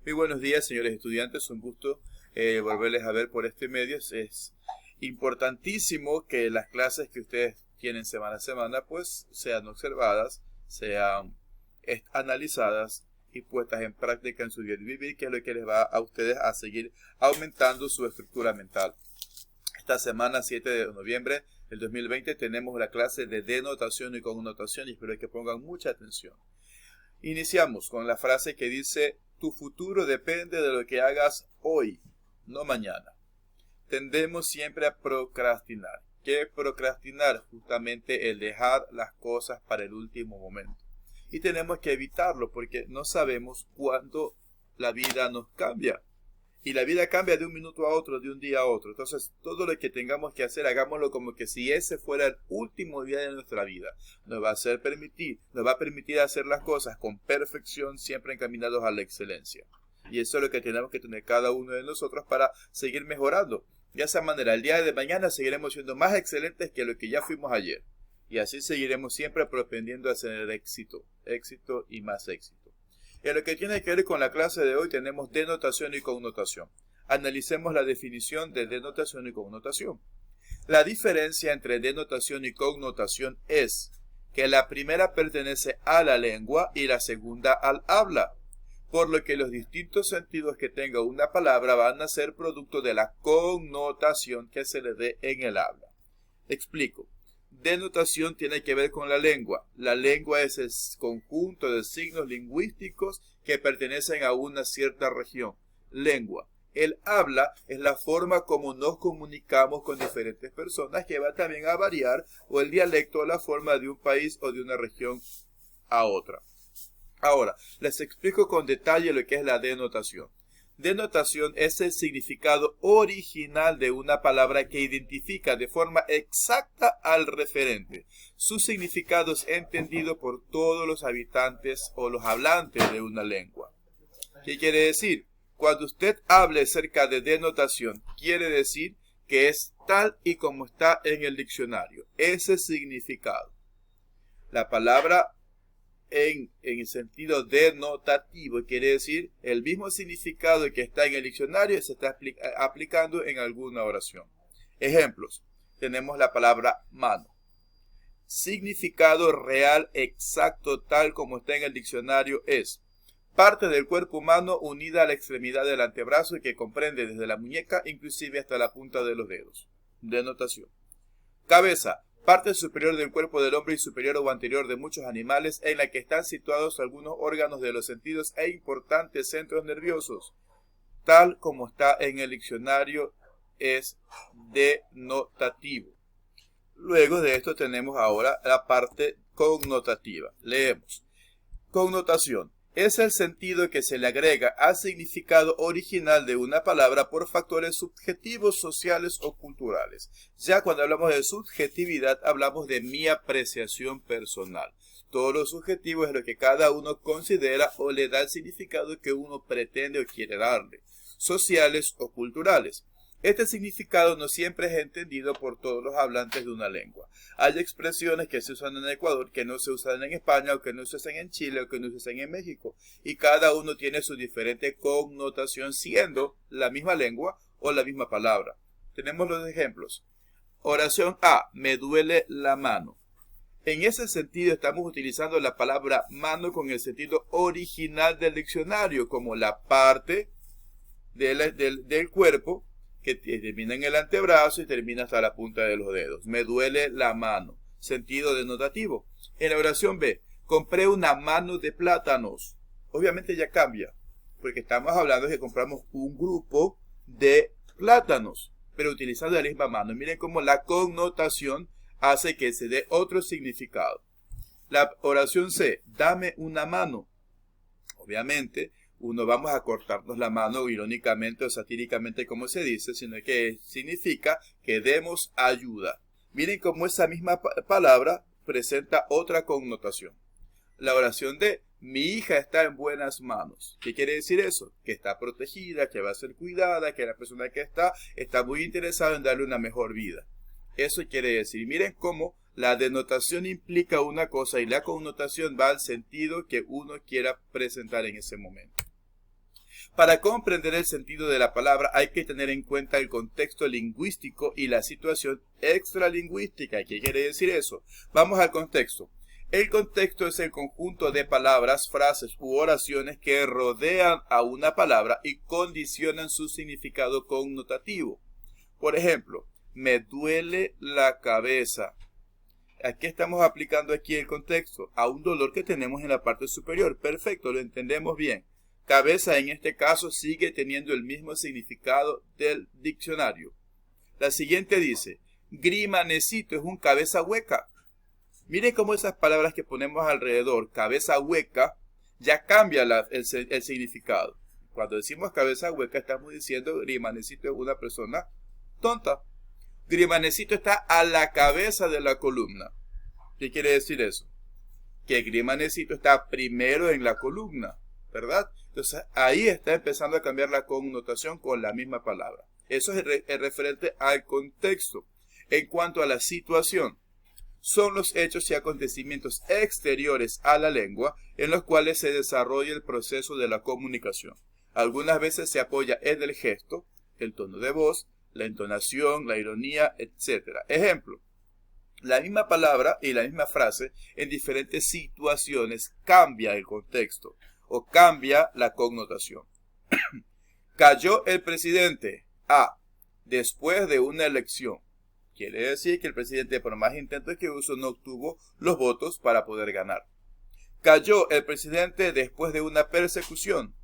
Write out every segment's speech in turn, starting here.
Muy buenos días, señores estudiantes. Un gusto volverles a ver por este medio. Es importantísimo que las clases que ustedes tienen semana a semana pues sean observadas, sean analizadas y puestas en práctica en su día de vivir, que es lo que les va a ustedes a seguir aumentando su estructura mental. Esta semana, 7 de noviembre del 2020, tenemos la clase de denotación y connotación y espero que pongan mucha atención. Iniciamos con la frase que dice: tu futuro depende de lo que hagas hoy, no mañana. Tendemos siempre a procrastinar. ¿Qué es procrastinar? Justamente el dejar las cosas para el último momento. Y tenemos que evitarlo porque no sabemos cuándo la vida nos cambia. Y la vida cambia de un minuto a otro, de un día a otro. Entonces, todo lo que tengamos que hacer, hagámoslo como que si ese fuera el último día de nuestra vida. Nos va a permitir hacer las cosas con perfección, siempre encaminados a la excelencia. Y eso es lo que tenemos que tener cada uno de nosotros para seguir mejorando. De esa manera, el día de mañana seguiremos siendo más excelentes que lo que ya fuimos ayer. Y así seguiremos siempre propendiendo a tener éxito y más éxito. En lo que tiene que ver con la clase de hoy tenemos denotación y connotación. Analicemos la definición de denotación y connotación. La diferencia entre denotación y connotación es que la primera pertenece a la lengua y la segunda al habla, por lo que los distintos sentidos que tenga una palabra van a ser producto de la connotación que se le dé en el habla. Explico. Denotación tiene que ver con la lengua. La lengua es el conjunto de signos lingüísticos que pertenecen a una cierta región. Lengua. El habla es la forma como nos comunicamos con diferentes personas, que va también a variar, o el dialecto o la forma de un país o de una región a otra. Ahora, les explico con detalle lo que es la denotación. Denotación es el significado original de una palabra que identifica de forma exacta al referente. Su significado es entendido por todos los habitantes o los hablantes de una lengua. ¿Qué quiere decir? Cuando usted hable acerca de denotación, quiere decir que es tal y como está en el diccionario. Ese significado. La palabra en el sentido denotativo quiere decir el mismo significado que está en el diccionario se está aplicando en alguna oración. Ejemplos. Tenemos la palabra mano. Significado real exacto tal como está en el diccionario es: parte del cuerpo humano unida a la extremidad del antebrazo y que comprende desde la muñeca inclusive hasta la punta de los dedos. Denotación. Cabeza. Parte superior del cuerpo del hombre y superior o anterior de muchos animales en la que están situados algunos órganos de los sentidos e importantes centros nerviosos. Tal como está en el diccionario es denotativo. Luego de esto tenemos ahora la parte connotativa. Leemos. Connotación. Es el sentido que se le agrega al significado original de una palabra por factores subjetivos, sociales o culturales. Ya cuando hablamos de subjetividad, hablamos de mi apreciación personal. Todo lo subjetivo es lo que cada uno considera o le da el significado que uno pretende o quiere darle. Sociales o culturales. Este significado no siempre es entendido por todos los hablantes de una lengua. Hay expresiones que se usan en Ecuador que no se usan en España, o que no se usan en Chile, o que no se usan en México. Y cada uno tiene su diferente connotación siendo la misma lengua o la misma palabra. Tenemos los ejemplos. Oración A. Me duele la mano. En ese sentido estamos utilizando la palabra mano con el sentido original del diccionario, como la parte del cuerpo que termina en el antebrazo y termina hasta la punta de los dedos. Me duele la mano. Sentido denotativo. En la oración B, compré una mano de plátanos. Obviamente ya cambia, porque estamos hablando de que compramos un grupo de plátanos, pero utilizando la misma mano. Miren cómo la connotación hace que se dé otro significado. La oración C, dame una mano. Obviamente, uno vamos a cortarnos la mano irónicamente o satíricamente como se dice, sino que significa que demos ayuda. Miren cómo esa misma palabra presenta otra connotación. La oración de mi hija está en buenas manos. ¿Qué quiere decir eso? Que está protegida, que va a ser cuidada, que la persona que está muy interesada en darle una mejor vida. Eso quiere decir, miren cómo la denotación implica una cosa y la connotación va al sentido que uno quiera presentar en ese momento. Para comprender el sentido de la palabra hay que tener en cuenta el contexto lingüístico y la situación extralingüística. ¿Qué quiere decir eso? Vamos al contexto. El contexto es el conjunto de palabras, frases u oraciones que rodean a una palabra y condicionan su significado connotativo. Por ejemplo, me duele la cabeza. Aquí estamos aplicando aquí el contexto a un dolor que tenemos en la parte superior. Perfecto, lo entendemos bien. Cabeza en este caso sigue teniendo el mismo significado del diccionario. La siguiente dice, grimanecito es un cabeza hueca. Miren cómo esas palabras que ponemos alrededor, cabeza hueca, ya cambia el significado. Cuando decimos cabeza hueca estamos diciendo grimanecito es una persona tonta. Grimanecito está a la cabeza de la columna. ¿Qué quiere decir eso? Que grimanecito está primero en la columna, ¿verdad? Entonces ahí está empezando a cambiar la connotación con la misma palabra. Eso es referente al contexto. En cuanto a la situación, son los hechos y acontecimientos exteriores a la lengua en los cuales se desarrolla el proceso de la comunicación. Algunas veces se apoya en el gesto, el tono de voz, la entonación, la ironía, etc. Ejemplo, la misma palabra y la misma frase en diferentes situaciones cambia el contexto o cambia la connotación. Cayó el presidente A después de una elección. Quiere decir que el presidente, por más intentos que hizo, no obtuvo los votos para poder ganar. Cayó el presidente después de una persecución.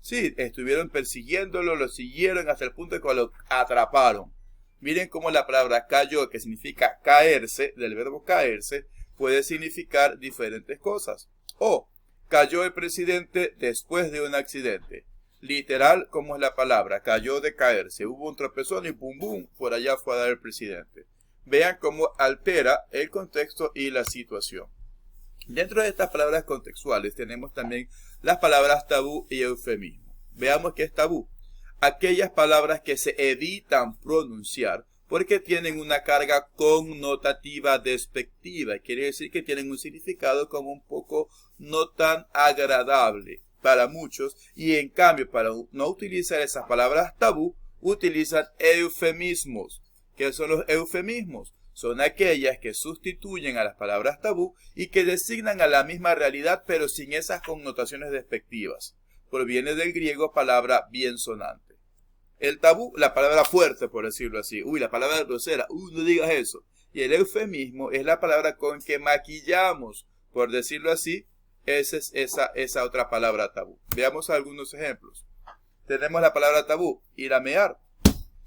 Sí, estuvieron persiguiéndolo, lo siguieron hasta el punto de que lo atraparon. Miren cómo la palabra cayó, que significa caerse, del verbo caerse, puede significar diferentes cosas. O cayó el presidente después de un accidente. Literal, como es la palabra, cayó de caerse. Hubo un tropezón y pum pum, por allá fue a dar el presidente. Vean cómo altera el contexto y la situación. Dentro de estas palabras contextuales tenemos también las palabras tabú y eufemismo. Veamos qué es tabú. Aquellas palabras que se evitan pronunciar porque tienen una carga connotativa despectiva. Quiere decir que tienen un significado como un poco no tan agradable para muchos, y en cambio para no utilizar esas palabras tabú utilizan eufemismos. ¿Qué son los eufemismos? Son aquellas que sustituyen a las palabras tabú y que designan a la misma realidad pero sin esas connotaciones despectivas. Proviene del griego palabra bien sonante. El tabú, la palabra fuerte, por decirlo así. Uy, la palabra grosera. Uy, no digas eso. Y el eufemismo es la palabra con que maquillamos, por decirlo así, esa otra palabra tabú. Veamos algunos ejemplos. Tenemos la palabra tabú, ir a mear,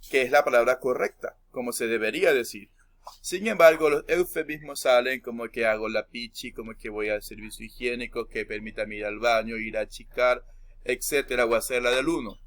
que es la palabra correcta, como se debería decir. Sin embargo, los eufemismos salen como que hago la pichi, como que voy al servicio higiénico, que permítame ir al baño, ir a chicar, etcétera, o hacer la del uno.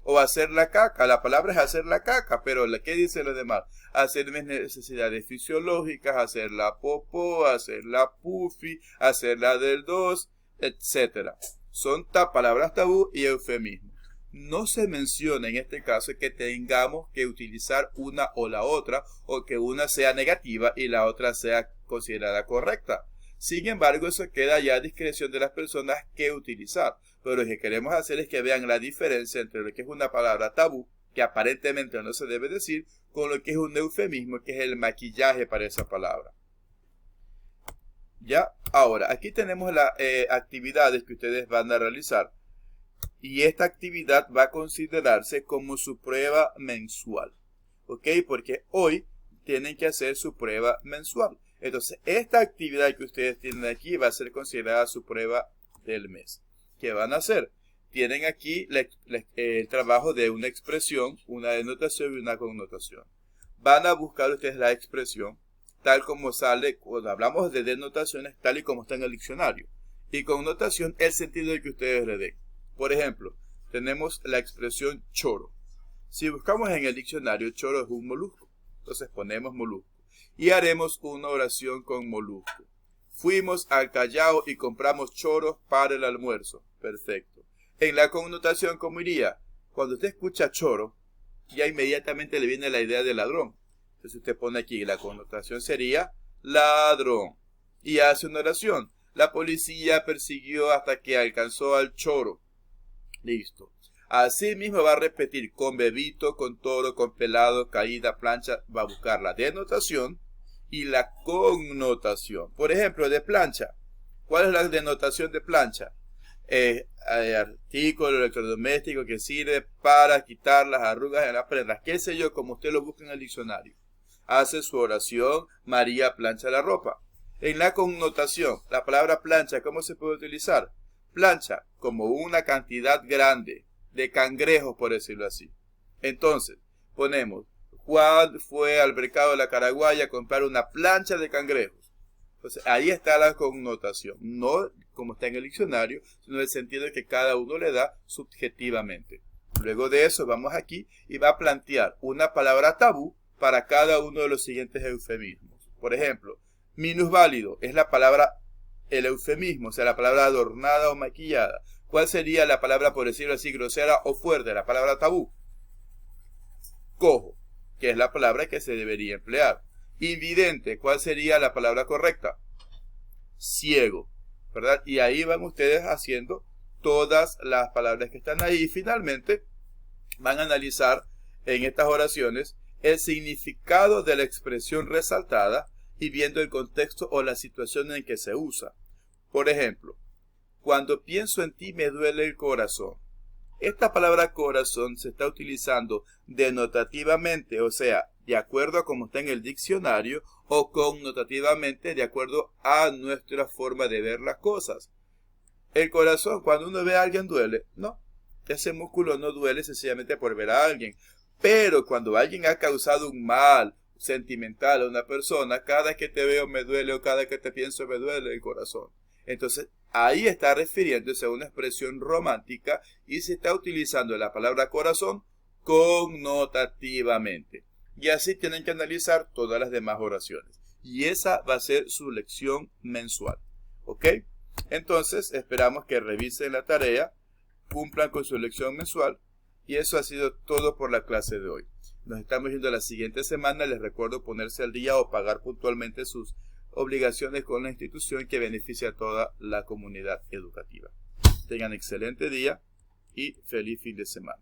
O hacer la caca. La palabra es hacer la caca, pero ¿qué dice lo demás? Hacer mis necesidades fisiológicas, hacer la popó, hacer la pufi, hacer la del dos, etcétera. Son palabras tabú y eufemismo. No se menciona en este caso que tengamos que utilizar una o la otra, o que una sea negativa y la otra sea considerada correcta. Sin embargo, eso queda ya a discreción de las personas que utilizar. Pero lo que queremos hacer es que vean la diferencia entre lo que es una palabra tabú, que aparentemente no se debe decir, con lo que es un eufemismo, que es el maquillaje para esa palabra. Ya, ahora, aquí tenemos las actividades que ustedes van a realizar. Y esta actividad va a considerarse como su prueba mensual. ¿Ok? Porque hoy tienen que hacer su prueba mensual. Entonces, esta actividad que ustedes tienen aquí va a ser considerada su prueba del mes. ¿Qué van a hacer? Tienen aquí el trabajo de una expresión, una denotación y una connotación. Van a buscar ustedes la expresión tal como sale cuando hablamos de denotaciones, tal y como está en el diccionario. Y connotación, el sentido de que ustedes le den. Por ejemplo, tenemos la expresión choro. Si buscamos en el diccionario, choro es un molusco. Entonces ponemos molusco. Y haremos una oración con molusco. Fuimos al Callao y compramos choros para el almuerzo. Perfecto. En la connotación, ¿cómo iría? Cuando usted escucha choro, ya inmediatamente le viene la idea de ladrón. Entonces usted pone aquí, la connotación sería ladrón. Y hace una oración. La policía persiguió hasta que alcanzó al choro. Listo. Así mismo va a repetir con bebito, con toro, con pelado, caída, plancha. Va a buscar la denotación y la connotación. Por ejemplo, de plancha. ¿Cuál es la denotación de plancha? Artículo electrodoméstico que sirve para quitar las arrugas en las prendas. Qué sé yo, como usted lo busca en el diccionario. Hace su oración, María plancha la ropa. En la connotación, la palabra plancha, ¿cómo se puede utilizar? Plancha, como una cantidad grande de cangrejos, por decirlo así. Entonces, ponemos, Juan fue al mercado de la Caraguaya a comprar una plancha de cangrejos. Entonces, ahí está la connotación. No como está en el diccionario, sino en el sentido que cada uno le da subjetivamente. Luego de eso, vamos aquí y va a plantear una palabra tabú para cada uno de los siguientes eufemismos. Por ejemplo, minusválido es la palabra, el eufemismo, o sea, la palabra adornada o maquillada. ¿Cuál sería la palabra, por decirlo así, grosera o fuerte? La palabra tabú. Cojo, que es la palabra que se debería emplear. Invidente, ¿cuál sería la palabra correcta? Ciego, ¿verdad? Y ahí van ustedes haciendo todas las palabras que están ahí. Y finalmente van a analizar en estas oraciones el significado de la expresión resaltada y viendo el contexto o la situación en que se usa. Por ejemplo, cuando pienso en ti me duele el corazón. Esta palabra corazón se está utilizando denotativamente, o sea, de acuerdo a cómo está en el diccionario, o connotativamente de acuerdo a nuestra forma de ver las cosas. El corazón, cuando uno ve a alguien duele, no, ese músculo no duele sencillamente por ver a alguien. Pero cuando alguien ha causado un mal sentimental a una persona, cada que te veo me duele o cada que te pienso me duele el corazón. Entonces, ahí está refiriéndose a una expresión romántica y se está utilizando la palabra corazón connotativamente. Y así tienen que analizar todas las demás oraciones. Y esa va a ser su lección mensual. ¿Ok? Entonces, esperamos que revisen la tarea, cumplan con su lección mensual. Y eso ha sido todo por la clase de hoy. Nos estamos viendo la siguiente semana. Les recuerdo ponerse al día o pagar puntualmente sus obligaciones con la institución que beneficia a toda la comunidad educativa. Tengan excelente día y feliz fin de semana.